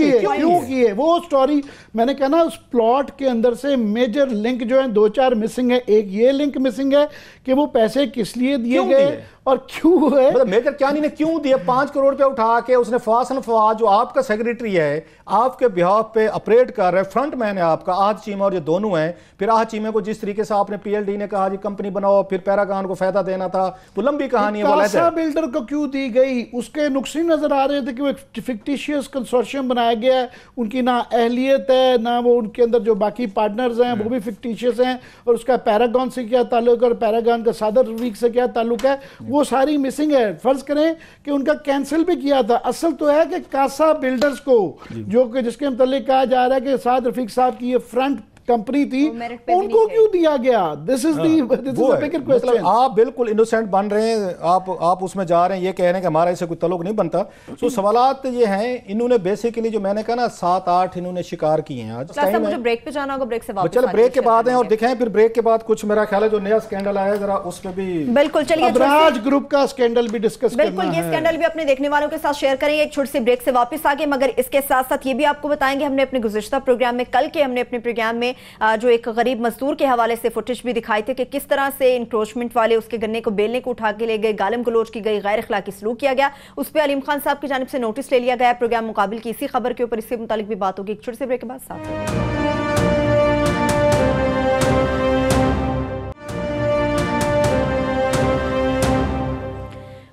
کیے وہ سٹوری میں نے کہا نا, اس پلاٹ کے اندر سے میجر لنک جو ہیں 2-4 مسنگ ہے. ایک یہ لنک مسنگ ہے کہ وہ پیسے کس لیے دیے گئے اور کیوں ہے, مطلب میجر کیانی نے کیوں دیے 5 کروڑ روپے اٹھا کے. اس نے فواد حسن فواد جو آپ کا سیکریٹری ہے, آپ کے بہاف پہ اپریٹ کر رہے ہیں, فرنٹ مین ہے آپ کا, آہد چیمہ اور یہ دونوں ہیں. پھر آہد چیمہ کو جس طریقے سے آپ نے پی ایل ڈی نے کہا جی کمپنی بناؤ, پھر پیراگان کو فائدہ دینا تھا, وہ لمبی کہانی ہے. کاسا بلڈر کو کیوں دی گئی, اس کے نقصی نظر آ رہے تھے کہ وہ ایک فکٹیشیس کنسورشیم بنایا گیا ہے, ان کی نہ اہلیت ہے نہ وہ ان کے اندر جو باقی پارٹنرز ہیں وہ بھی فکٹیشیس ہیں, اور اس کا پیراگان سے کیا تعلق ہے اور پیراگان کا صادر ویک سے کیا تعلق ہے, وہ ساری مسنگ ہے. فرض کریں کہ ان کا کینسل بھی کیا تھا, اصل تو ہے کہ کاسا بلڈرز کو جو کہ جس کے متعلق کہا جا رہا ہے کہ سعد رفیق صاحب کی یہ فرنٹ کمپنی تھی, ان کو کیوں دیا گیا. This is a bigger question. آپ بالکل انوسینٹ بن رہے ہیں, آپ اس میں جا رہے ہیں, یہ کہہ رہے ہیں کہ ہمارا اسے کوئی تعلق نہیں بنتا. تو سوالات یہ ہیں, انہوں نے بیسیکلی جو میں نے کہا نا 7-8 انہوں نے شکار کیے ہیں. آج مجھے بریک پہ جانا ہوگا, بریک سے واپس چلو بریک کے بعد ہیں اور دکھیں, پھر بریک کے بعد کچھ میرا خیال ہے جو نیا سکینڈل آیا ہے ذرا اس پہ بھی بالکل چلیے ابراج گروپ کا سکینڈل بھی ڈسکس کرنا ہے. بالکل یہ سکینڈل بھی اپنے دیکھنے والوں کے ساتھ شیئر کریں گے ایک چھوٹی سی بریک سے واپس آگے. مگر اس کے ساتھ ساتھ یہ بھی آپ کو بتائیں گے, ہم نے اپنے گزشتہ پروگرام میں کل کے ہم نے اپنے پروگرام میں جو ایک غریب مزدور کے حوالے سے فوٹیج بھی دکھائی تھے کہ کس طرح سے انکروچمنٹ والے اس کے گنے کو بیلنے کو اٹھا کے لے گئے, گالم گلوچ کی گئی, غیر اخلاقی سلوک کیا گیا, اس پہ علیم خان صاحب کی جانب سے نوٹس لے لیا گیا. پروگرام مقابل کی اسی خبر کے اوپر اس سے متعلق بھی بات ہوگی ایک چھوٹے سے بریک کے بعد. ساتھ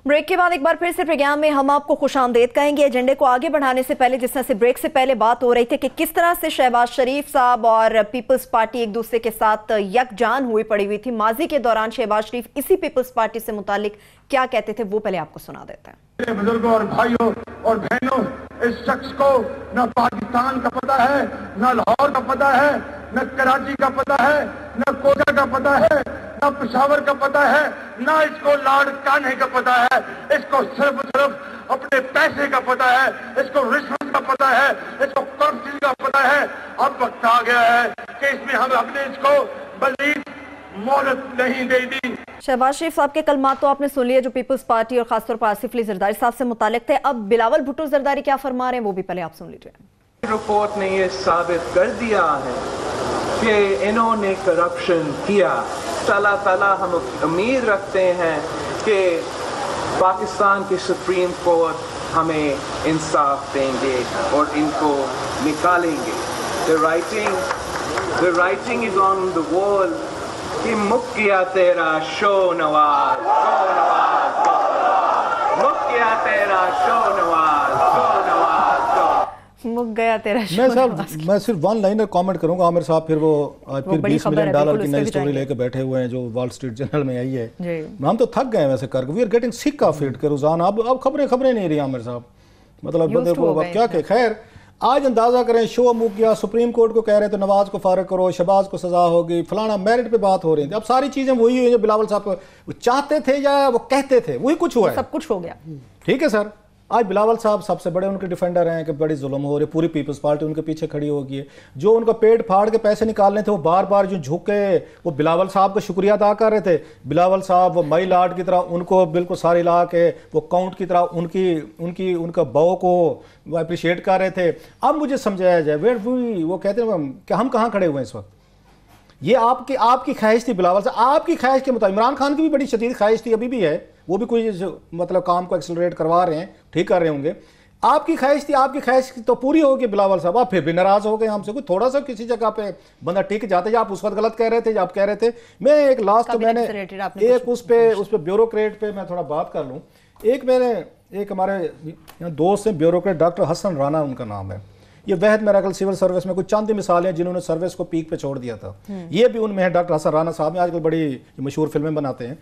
بریک کے بعد ایک بار پھر سے پروگرام میں ہم آپ کو خوش آمدید کہیں گے. ایجنڈے کو آگے بڑھانے سے پہلے جس طرح سے بریک سے پہلے بات ہو رہی تھی کہ کس طرح سے شہباز شریف صاحب اور پیپلز پارٹی ایک دوسرے کے ساتھ یکجان ہوئی پڑی ہوئی تھی. ماضی کے دوران شہباز شریف اسی پیپلز پارٹی سے متعلق کیا کہتے تھے وہ پہلے آپ کو سنا دیتے ہیں. بزرگوں اور بھائیوں اور بہنوں, اس شخص کو نہ پاکستان کا پتہ ہے, نہ لاہور کا پتہ ہے, نہ کراچی کا پتہ ہے, نہ کوٹا کا پتہ ہے, نہ پشاور کا پتہ ہے, نہ اس کو لاڈ کانہے کا پتہ ہے. اس کو صرف اپنے پیسے کا پتہ ہے, اس کو رشوت کا پتہ ہے, اس کو کرپشن کا پتہ ہے. اب وقت آ گیا ہے کہ اس میں ہم اپنے اس کو مزید مہلت نہیں دے دی. شہباز شریف صاحب کے کلمات تو آپ نے سن لیے جو پیپلز پارٹی اور خاص طور پر آصف علی زرداری صاحب سے متعلق تھے. اب بلاول بھٹو زرداری کیا فرما رہے ہیں وہ بھی پہلے آپ سن لیجئے. رپورٹ نے یہ ثابت کر دیا ہے کہ انہوں نے کرپشن کیا. اللہ تعالیٰ ہم امید رکھتے ہیں کہ پاکستان کی سپریم کورٹ ہمیں انصاف دیں گے اور ان کو نکالیں گے. The writing The writing is on the wall کہ مک گیا تیرا شو نواز مک گیا تیرا شو نواز مک گیا تیرا شو نواز. میں صرف ون لائنر کامنٹ کروں گا. عامر صاحب پھر وہ آج پھر $20 ملین کی نئی سٹوری لے کے بیٹھے ہوئے ہیں جو وال اسٹریٹ جرنل میں آئی ہے. ہم تو تھک گئے ہیں ویسے کر کے. وی آر گیٹنگ سک آف اٹ کہ روزانہ اب خبریں نہیں رہی عامر صاحب. مطلب بندے کو کیا کہ خیر آج اندازہ کریں شو مک گیا. سپریم کورٹ کو کہہ رہے تھے نواز کو فارغ کرو, شہباز کو سزا ہوگی, فلانا میرٹ پہ بات ہو رہی تھی. اب ساری چیزیں وہی ہوئی جو بلاول صاحب وہ چاہتے تھے یا وہ کہتے تھے, وہی کچھ ہوا ہے. سب کچھ ہو گیا. ٹھیک ہے سر. آج بلاول صاحب سب سے بڑے ان کے ڈیفینڈر ہیں کہ بڑی ظلم ہو رہی, پوری پیپلز پارٹی ان کے پیچھے کھڑی ہوگی ہے. جو ان کا پیٹ پھاڑ کے پیسے نکالنے تھے وہ بار بار جو جھکے وہ بلاول صاحب کا شکریہ ادا کر رہے تھے. بلاول صاحب وہ مائی لاڈ کی طرح ان کو بالکل ساری لا کے وہ کاؤنٹ کی طرح ان کا باؤ کو وہ اپریشیٹ کر رہے تھے. اب مجھے سمجھایا جائے وہ کہتے ہیں کہ ہم کہاں کھڑے ہوئے ہیں اس وقت. یہ آپ کی خواہش تھی بلاول صاحب, آپ کی خواہش کے مطابق. عمران خان کی بھی بڑی شدید خواہش تھی, ابھی بھی ہے, وہ بھی کوئی مطلب کام کو ایکسلریٹ کروا رہے ہیں, ٹھیک کر رہے ہوں گے. آپ کی خواہش تھی, آپ کی خواہش تو پوری ہوگی بلاول صاحب. آپ پھر بھی ناراض ہو گئے ہم سے. کوئی تھوڑا سا کسی جگہ پہ بندہ ٹک جاتا ہے, یا آپ اس وقت غلط کہہ رہے تھے یا آپ کہہ رہے تھے. میں ایک لاسٹ میں نے ایک اس پہ بیوروکریٹ پہ میں تھوڑا بات کر لوں. ایک ہمارے دوست ہیں بیوروکریٹ, ڈاکٹر حسن رانا ان کا نام ہے. یہ وحد میرا کل سول سروس میں کچھ چند مثالیں ہیں جنہوں نے سروس کو پیک پہ چھوڑ دیا تھا. یہ بھی ان میں ہے. ڈاکٹر حسن رانا صاحب نے آج کل بڑی مشہور فلمیں بناتے ہیں.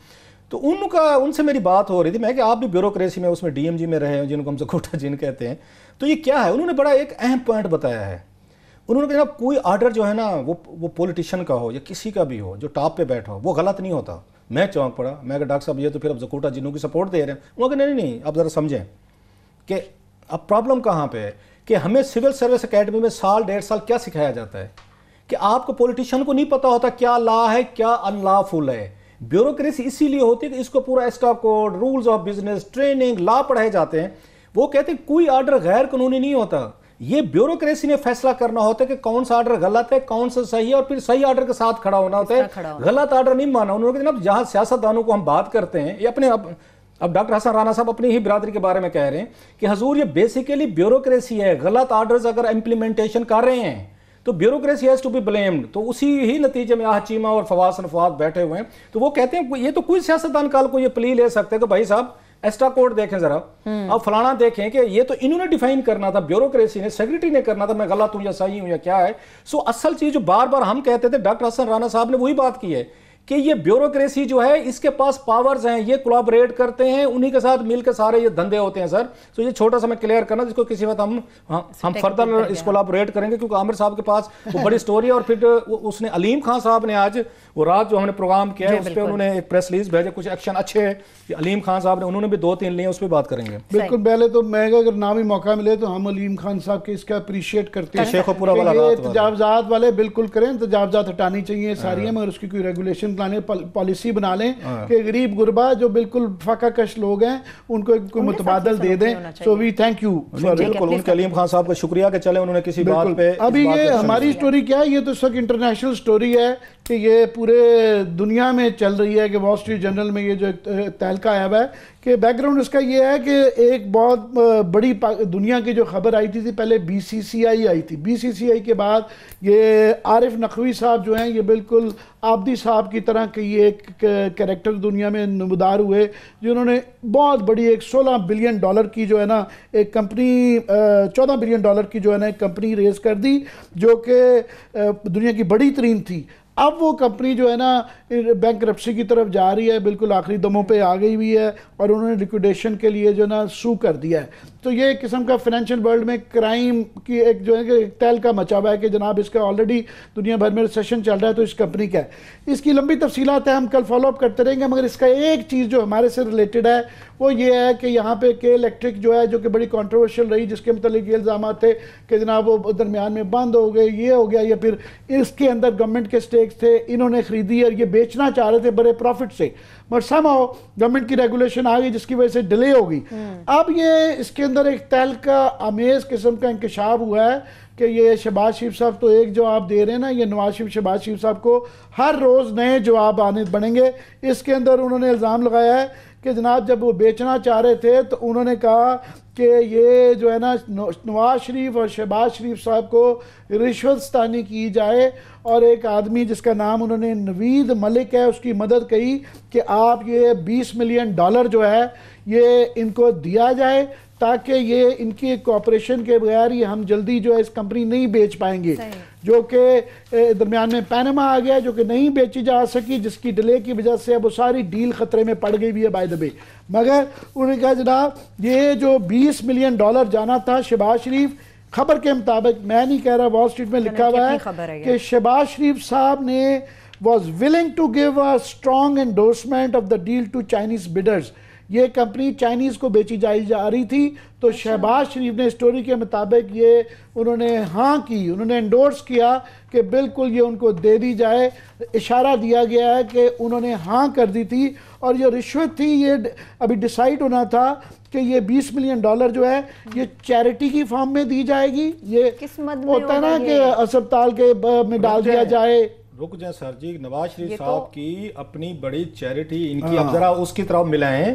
تو ان سے میری بات ہو رہی تھی. میں کہ آپ بھی بیوروکریسی میں اس میں ڈی ایم جی میں رہے ہیں جن کو ہم زکوٹا جن کہتے ہیں. تو یہ کیا ہے, انہوں نے بڑا ایک اہم پوائنٹ بتایا ہے. انہوں نے کہا کوئی آرڈر جو ہے نا وہ پولیٹیشین کا ہو یا کسی کا بھی ہو جو ٹاپ پہ بیٹھا ہو, وہ غلط نہیں ہوتا. میں چونک پڑا, میں کہ ڈاکٹر صاحب یہ تو پھر اب زکوٹا جنوں کی سپورٹ دے رہے ہیں. انہوں نے کہا نہیں آپ ذرا سمجھیں کہ اب پرابلم کہاں پہ ہے. کہ ہمیں سول سروس اکیڈمی میں سال 1.5 سال کیا سکھایا جاتا ہے کہ آپ کو پولیٹیشین کو نہیں پتا ہوتا کیا لا ہے کیا ان لا فل ہے. بیوروکریسی اسی لیے ہوتی ہے کہ اس کو پورا estacode, rules of business, training, law پڑھائے جاتے ہیں. وہ کہتے ہیں کوئی آرڈر غیر قانونی نہیں ہوتا. یہ بیوروکریسی نے فیصلہ کرنا ہوتا ہے کہ کون سا آرڈر غلط ہے, کون سا صحیح ہے, اور پھر صحیح آرڈر کے ساتھ کھڑا ہونا ہوتا ہے. غلط آرڈر نہیں مانا. انہوں نے کہا جناب جہاں سیاستدانوں کو ہم بات کرتے ہیں, یہ اپنے اب ڈاکٹر حسن رانا صاحب اپنی ہی برادری کے بارے میں کہہ رہے ہیں کہ حضور یہ بیسیکلی بیوروکریسی ہے. غلط آرڈرز اگر امپلیمنٹیشن کر رہے ہیں تو bureaucracy has to be blamed. تو اسی ہی نتیجے میں آہ چیمہ اور فواز نفواد بیٹھے ہوئے ہیں. تو وہ کہتے ہیں یہ تو کوئی سیاستدان کال کو یہ پلی لے سکتے ہیں کہ بھائی صاحب ایسٹا کوڈ دیکھیں ذرا, اب فلانا دیکھیں کہ یہ تو انہوں نے ڈیفائن کرنا تھا, بیوروکریسی نے, سیکرٹری نے کرنا تھا, میں غلط ہوں یا صحیح ہوں یا کیا ہے. سو اصل چیز جو بار بار ہم کہتے تھے, ڈاکٹر حسن رانا صاحب نے وہی بات کی ہے کہ یہ بیوروکریسی جو ہے اس کے پاس پاورز ہیں, یہ کولیبریٹ کرتے ہیں, انہی کے ساتھ مل کے سارے یہ دھندے ہوتے ہیں سر. تو یہ چھوٹا سا میں کلیئر کرنا جس کو کسی وقت ہم فردر اس کولیبریٹ کریں گے, کیونکہ عامر صاحب کے پاس وہ بڑی سٹوری ہے. اور پھر اس نے علیم خان صاحب نے آج وہ رات جو ہم نے پروگرام کیا ہے اس پہ انہوں نے ایک پریس ریلیز بھیجا, کچھ ایکشن اچھے ہیں علیم خان صاحب نے, انہوں نے بھی 2-3 لیے, اس پہ بات کریں گے. بالکل. پہلے تو میں اگر نام ہی موقع ملے تو ہم علیم خان صاحب کے اس کا اپریشیٹ کرتے ہیں. شیخ پورا والا یہ تجاوزات والے بالکل کریں, تجاوزات ہٹانی چاہیے ساری ہیں, مگر اس کی کوئی ریگولیشن پلانے پالیسی بنا لیں کہ غریب غربا جو بالکل فقہ کش لوگ ہیں ان کو کوئی متبادل دے دیں. سو وی تھینک یو. بالکل ان کے علیم خان صاحب کا شکریہ کہ چلے انہوں نے کسی بات پہ. ابھی یہ ہماری سٹوری کیا ہے, یہ تو اس وقت انٹرنیشنل سٹوری ہے کہ یہ پورے دنیا میں چل رہی ہے کہ وال اسٹریٹ جرنل میں یہ جو تہلکہ آیا ہوا ہے کہ بیک گراؤنڈ اس کا یہ ہے کہ ایک بہت بڑی دنیا کی جو خبر آئی تھی پہلے بی سی سی آئی آئی تھی. بی سی سی آئی کے بعد یہ عارف نقوی صاحب جو ہیں یہ بالکل آبدی صاحب کی طرح کہ یہ ایک کریکٹر دنیا میں نمودار ہوئے جنہوں نے بہت بڑی ایک $16 بلین کی جو ہے نا ایک کمپنی, $14 بلین کی جو ہے نا ایک کمپنی ریز کر دی جو کہ دنیا کی بڑی ترین تھی. اب وہ کمپنی جو ہے نا بینکرپسی کی طرف جا رہی ہے, بالکل آخری دموں پہ آ گئی ہوئی ہے, اور انہوں نے لیکویڈیشن کے لیے جو ہے نا سو کر دیا ہے. تو یہ ایک قسم کا فائنینشیل ورلڈ میں کرائم کی ایک جو ہے کہ تہلکہ مچا ہوا ہے کہ جناب اس کا آلریڈی دنیا بھر میں ریسیشن چل رہا ہے. تو اس کمپنی کا ہے, اس کی لمبی تفصیلات ہیں, ہم کل فالو اپ کرتے رہیں گے, مگر اس کا ایک چیز جو ہمارے سے ریلیٹڈ ہے وہ یہ ہے کہ یہاں پہ کے الیکٹرک جو ہے جو کہ بڑی کنٹروورشل رہی, جس کے متعلق یہ الزامات تھے کہ جناب وہ درمیان میں بند ہو گئے, یہ ہو گیا, یا پھر اس کے اندر گورنمنٹ کے سٹیکس تھے, انہوں نے خریدی اور یہ بیچنا چاہ رہے تھے بڑے پروفٹ سے, مگر somehow گورنمنٹ کی ریگولیشن آ گئی جس کی وجہ سے ڈیلے ہوگی. اب یہ اس کے اندر ایک تہلکہ آمیز قسم کا انکشاف ہوا ہے کہ یہ شہباز شریف صاحب تو ایک جواب دے رہے ہیں نا, یہ نواز شریف شہباز شریف صاحب کو ہر روز نئے جواب آنے بنیں گے. اس کے اندر انہوں نے الزام لگایا ہے کہ جناب جب وہ بیچنا چاہ رہے تھے تو انہوں نے کہا کہ یہ جو ہے نا نواز شریف اور شہباز شریف صاحب کو رشوت ستانی کی جائے، اور ایک آدمی جس کا نام انہوں نے نوید ملک ہے اس کی مدد کہی کہ آپ یہ $20 ملین جو ہے یہ ان کو دیا جائے تاکہ یہ ان کی کوآپریشن کے بغیر ہی ہم جلدی جو ہے اس کمپنی نہیں بیچ پائیں گے، جو کہ درمیان میں پینما آ گیا جو کہ نہیں بیچی جا سکی، جس کی ڈیلے کی وجہ سے اب وہ ساری ڈیل خطرے میں پڑ گئی بھی ہے بائی دا وے۔ مگر انہوں نے کہا جناب یہ جو $20 ملین جانا تھا شہباز شریف، خبر کے مطابق، میں نہیں کہہ رہا، وال اسٹریٹ میں لکھا ہوا ہے کہ شہباز شریف صاحب نے was willing to give a strong endorsement of the deal to Chinese bidders۔ یہ کمپنی چائنیز کو بیچی جا رہی تھی، تو شہباز شریف نے اسٹوری کے مطابق یہ انہوں نے ہاں کی، انہوں نے انڈورس کیا کہ بالکل یہ ان کو دے دی جائے، اشارہ دیا گیا ہے کہ انہوں نے ہاں کر دی تھی، اور یہ رشوت تھی یہ ابھی ڈیسائیڈ ہونا تھا کہ یہ $20 ملین جو ہے یہ چیریٹی کی فارم میں دی جائے گی، یہ ہوتا ہے نا کہ اسپتال کے میں ڈال دیا جائے۔ رک جائیں سر جی، نواز شریف صاحب کی اپنی بڑی چیریٹی ان کی، اب ذرا اس کی طرف ملائیں،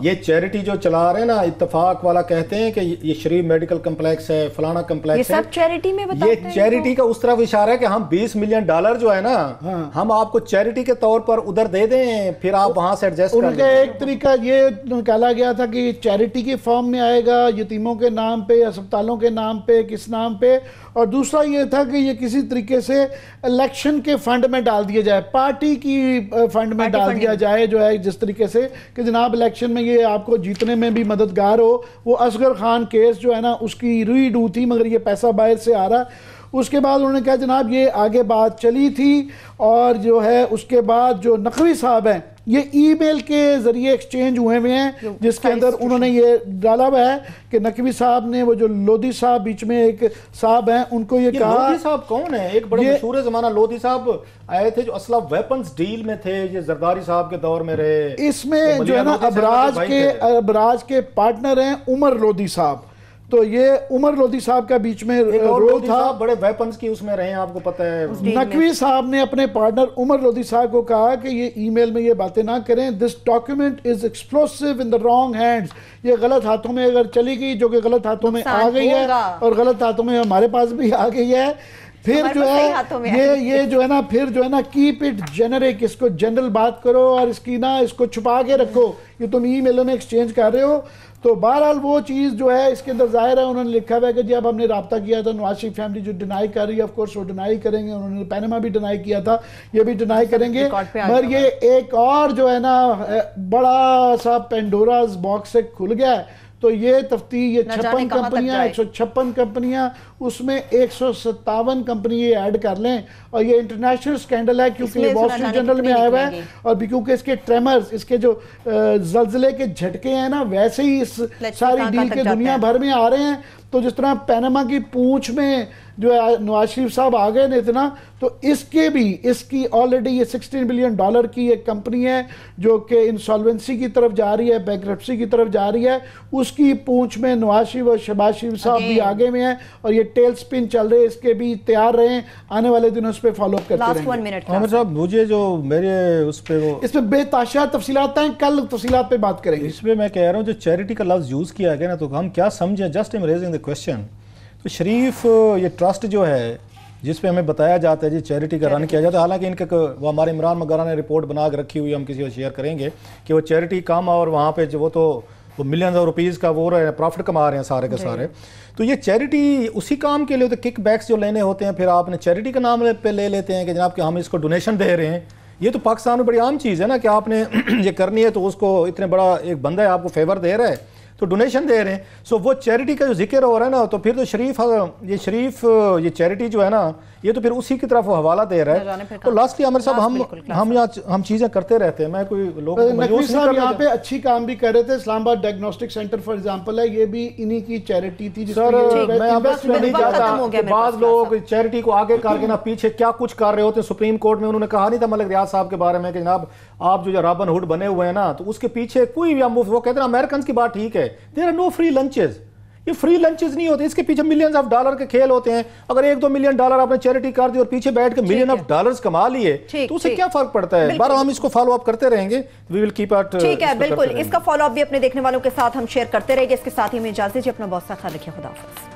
یہ چیریٹی جو چلا رہے ہیں نا، اتفاق والا کہتے ہیں کہ یہ شریف میڈیکل کمپلیکس ہے، فلانا کمپلیکس ہے، یہ سب چیریٹی میں بتاتے ہیں، یہ چیریٹی کا اس طرف اشارہ ہے کہ ہم $20 ملین جو ہے نا ہم آپ کو چیریٹی کے طور پر ادھر دے دیں، پھر آپ وہاں سے ایڈجسٹ کر لیں۔ ان کا ایک طریقہ یہ نکالا گیا تھا کہ چیریٹی کی فارم میں آئے گا، یتیموں کے نام پہ، اسپتالوں کے نام پہ، کس نام پہ، اور دوسرا یہ تھا کہ یہ کسی طریقے سے الیکشن کے فنڈ میں ڈال دیا جائے، پارٹی کی فنڈ میں ڈال دیا جائے، جو ہے جس طریقے سے کہ جناب الیکشن میں یہ آپ کو جیتنے میں بھی مددگار ہو۔ وہ اصغر خان کیس جو ہے نا اس کی ری ڈو تھی، مگر یہ پیسہ باہر سے آ رہا۔ اس کے بعد انہوں نے کہا جناب یہ آگے بات چلی تھی، اور جو ہے اس کے بعد جو نقوی صاحب ہیں یہ ای میل کے ذریعے ایکسچینج ہوئے ہیں، جس کے اندر انہوں نے یہ ڈالا ہوا ہے کہ نقوی صاحب نے، وہ جو لودھی صاحب بیچ میں ایک صاحب ہیں، ان کو یہ کہا۔ لودھی صاحب کون ہے؟ ایک بڑے مشہور زمانہ لودھی صاحب آئے تھے جو اسلحہ ویپنز ڈیل میں تھے، یہ زرداری صاحب کے دور میں رہے۔ اس میں جو ہے نا ابراج کے پارٹنر ہیں عمر لودھی صاحب، تو یہ عمر لودھی صاحب کا بیچ میں رول تھا، بڑے ویپنز کی اس میں رہے ہیں، آپ کو پتہ ہے۔ نقوی صاحب نے اپنے پارٹنر عمر لودھی صاحب کو کہا کہ یہ ای میل میں یہ باتیں نہ کریں، this document is explosive in the wrong hands، یہ غلط ہاتھوں میں اگر چلی گئی، جو کہ غلط ہاتھوں میں آ گئی ہے، اور غلط ہاتھوں میں ہمارے پاس بھی آ گئی ہے، پھر جو ہے یہ جو ہے نا پھر جو ہے نا کیپ اٹ جنرک، اس کو جنرل بات کرو، اور اس کی نا اس کو چھپا کے رکھو، یہ تم ای میلوں میں ایکسچینج کر رہے ہو۔ تو بہرحال وہ چیز جو ہے اس کے اندر ظاہر ہے، انہوں نے لکھا ہوا ہے کہ جی اب ہم نے رابطہ کیا تھا، نواز شریف فیملی جو ڈینائی کر رہی ہے، آف کورس وہ ڈینائی کریں گے، انہوں نے پینما بھی ڈینائی کیا تھا، یہ بھی ڈینائی کریں گے، مگر یہ ایک اور جو ہے نا بڑا سا پینڈوراز باکس سے کھل گیا ہے۔ تو یہ تفتیش، یہ 56 کمپنیاں، 156 کمپنیاں، اس میں 157 کمپنی یہ ایڈ کر لیں، اور یہ انٹرنیشنل سکینڈل ہے کیونکہ یہ وال اسٹریٹ جرنل میں آیا ہوا ہے، اور بھی کیونکہ اس کے ٹریمرز، اس کے جو زلزلے کے جھٹکے ہیں نا، ویسے ہی اس ساری ڈیل کے دنیا بھر میں آ رہے ہیں۔ تو جس طرح پینما کی پونچھ میں جو ہے نواز شریف صاحب آ گئے نے اتنا، تو اس کے بھی، اس کی آلریڈی یہ $16 بلین کی ایک کمپنی ہے جو کہ انسالوینسی کی طرف جا رہی ہے، بینکرپسی کی طرف جا رہی ہے، اس کی پونچھ میں نواز شریف اور شہباز شریف صاحب بھی آگے میں ہیں، اور یہ ٹیل سپن چل رہے، اس کے بھی تیار رہیں، آنے والے دنوں اس پہ فالو اپ کرتے رہیں گے۔ عامر صاحب مجھے جو میرے اس پہ وہ اس میں بے تحاشا تفصیلات ہیں، کل تفصیلات پہ بات کریں گے۔ اس پہ میں کہہ رہا ہوں جو چیریٹی کا لفظ یوز کیا گیا نا، تو ہم کیا سمجھیں، just M raising the question. تو شریف یہ ٹرسٹ جو ہے جس پہ ہمیں بتایا جاتا ہے جی چیریٹی کا رن کیا جاتا ہے، حالانکہ ان کے وہ ہمارے عمران مغرہ نے رپورٹ بنا کے رکھی ہوئی، ہم کسی کو شیئر کریں گے کہ وہ چیریٹی کام، اور وہاں پہ جو وہ تو وہ ملینز آف روپیز کا وہ پروفٹ کما رہے ہیں سارے کے سارے۔ تو یہ چیریٹی اسی کام کے لیے، تو کک بیکس جو لینے ہوتے ہیں پھر آپ نے چیریٹی کا نام پہ لے لیتے ہیں کہ جناب کہ ہم اس کو ڈونیشن دے رہے ہیں۔ یہ تو پاکستان میں بڑی عام چیز ہے نا کہ آپ نے یہ کرنی ہے، تو اس کو اتنے بڑا ایک بندہ ہے آپ کو فیور دے رہا ہے تو ڈونیشن دے رہے ہیں۔ سو وہ چیریٹی کا جو ذکر ہو رہا ہے نا، تو پھر تو شریف یہ چیریٹی جو ہے نا، یہ تو پھر اسی کی طرف حوالہ دے رہا ہے۔ تو لاسٹلی عامر صاحب ہم چیزیں کرتے رہتے ہیں، میں کوئی لوگ نقوی صاحب یہاں پہ اچھی کام بھی کر رہے تھے، اسلام آباد ڈائگنوسٹک سینٹر فار ایگزامپل ہے، یہ بھی انہی کی چیریٹی تھی۔ سر میں انویسٹمنٹ نہیں چاہتا، بعض لوگ چیریٹی کو آگے کر کے نا پیچھے کیا کچھ کر رہے ہوتے ہیں۔ سپریم کورٹ میں انہوں نے کہا نہیں تھا ملک ریاض صاحب کے بارے میں کہ جناب آپ جو رابن ہوڈ بنے ہوئے ہیں نا، تو اس کے پیچھے کوئی بھی وہ کہتے ہیں امریکنز کی بات ٹھیک ہے، there are no free lunches, یہ فری لنچز نہیں ہوتے, اس کے پیچھے ملینز آف ڈالر کے کھیل ہوتے ہیں. اگر $1-2 ملین آپ نے چیریٹی کر دی اور پیچھے بیٹھ کے ملین آف ڈالرز کما لیے تو اسے کیا فرق پڑتا ہے؟ بار ہم اس کو فالو اپ کرتے رہیں گے. وی ول کیپ اٹ. ٹھیک ہے, بالکل, اس کا فالو اپ بھی اپنے دیکھنے والوں کے ساتھ ہم شیئر کرتے رہیں گے. اس کے ساتھ ہی میں اجازت دیجیے, اپنا بہت سا خیال رکھیے. خدا حافظ.